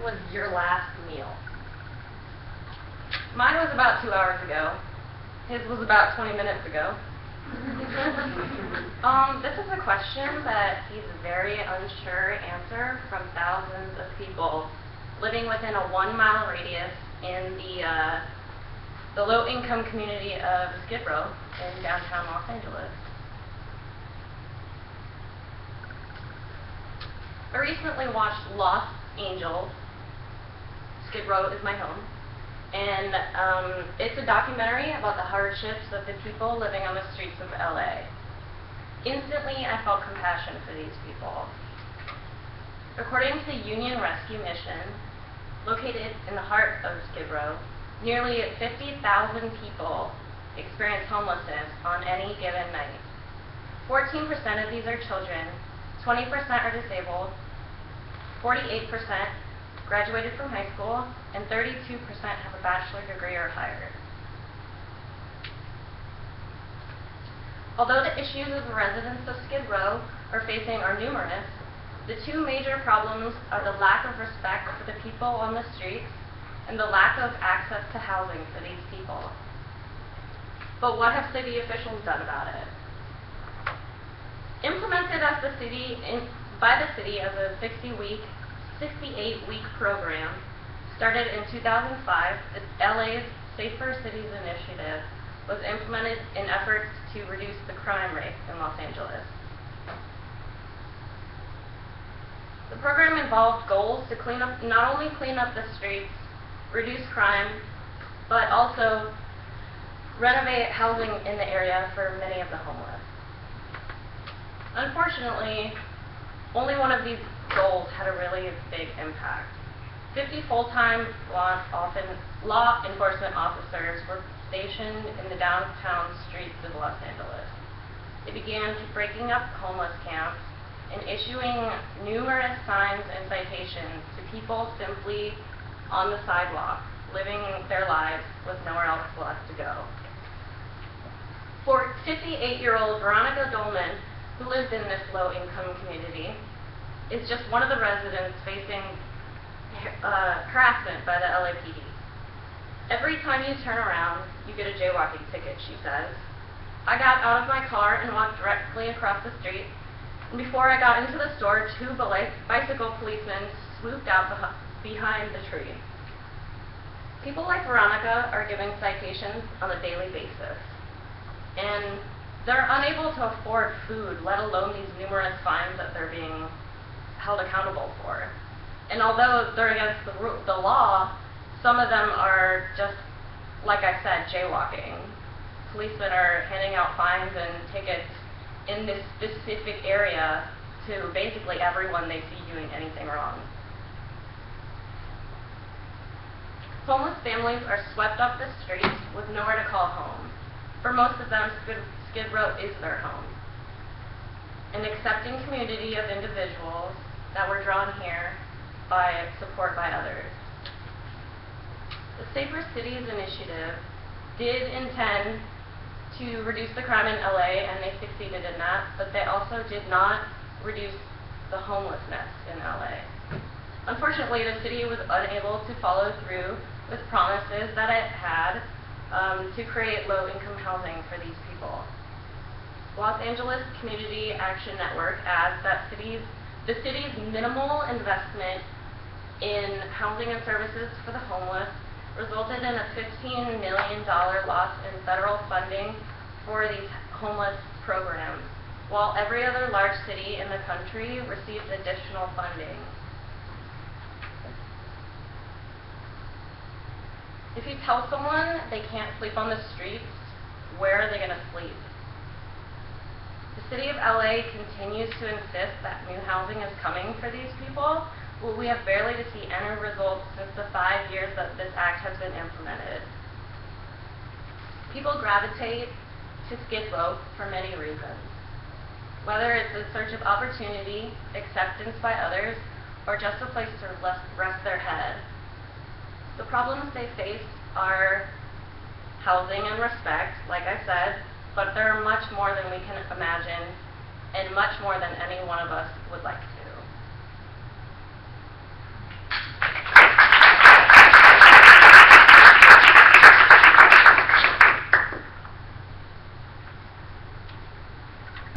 was your last meal? Mine was about 2 hours ago. His was about 20 minutes ago. This is a question that he's very unsure answer from thousands of people living within a 1-mile radius in the low-income community of Skid Row in downtown Los Angeles. I recently watched Los Angeles. Skid Row is my home. And it's a documentary about the hardships of the people living on the streets of LA. Instantly, I felt compassion for these people. According to Union Rescue Mission, located in the heart of Skid Row, nearly 50,000 people experience homelessness on any given night. 14% of these are children, 20% are disabled, 48% graduated from high school, and 32% have a bachelor's degree or higher. Although the issues of the residents of Skid Row are facing are numerous, the two major problems are the lack of respect for the people on the streets and the lack of access to housing for these people. But what have city officials done about it? Implemented as by the city as a 68-week program, started in 2005, LA's Safer Cities Initiative was implemented in efforts to reduce the crime rate in Los Angeles. The program involved goals to not only clean up the streets, reduce crime, but also renovate housing in the area for many of the homeless. Unfortunately, only one of these goals had a really big impact. 50 full-time law enforcement officers were stationed in the downtown streets of Los Angeles. They began breaking up homeless camps and issuing numerous signs and citations to people simply on the sidewalk, living their lives with nowhere else left to go. For 58-year-old Veronica Dolman, who lives in this low-income community, is just one of the residents facing harassment by the LAPD. Every time you turn around, you get a jaywalking ticket, she says. I got out of my car and walked directly across the street, and before I got into the store, 2 bicycle policemen swooped out behind the tree. People like Veronica are giving citations on a daily basis, and they're unable to afford food, let alone these numerous fines that they're being held accountable for. And although they're against the law, some of them are just, like I said, jaywalking. Policemen are handing out fines and tickets in this specific area to basically everyone they see doing anything wrong. Homeless families are swept off the streets with nowhere to call home. For most of them, Skid Row is their home. An accepting community of individuals that were drawn here by support by others. The Safer Cities Initiative did intend to reduce the crime in LA, and they succeeded in that, but they also did not reduce the homelessness in LA. Unfortunately, the city was unable to follow through with promises that it had to create low-income housing for these people. Los Angeles Community Action Network adds that the city's minimal investment in housing and services for the homeless resulted in a $15 million loss in federal funding for these homeless programs, while every other large city in the country received additional funding. If you tell someone they can't sleep on the streets, where are they going to sleep? The city of LA continues to insist that new housing is coming for these people. Well, we have barely to see any results since the 5 years that this act has been implemented. People gravitate to Skid Row for many reasons, whether it's a search of opportunity, acceptance by others, or just a place to rest their head. The problems they face are housing and respect, like I said, but there are much more than we can imagine and much more than any one of us would like to.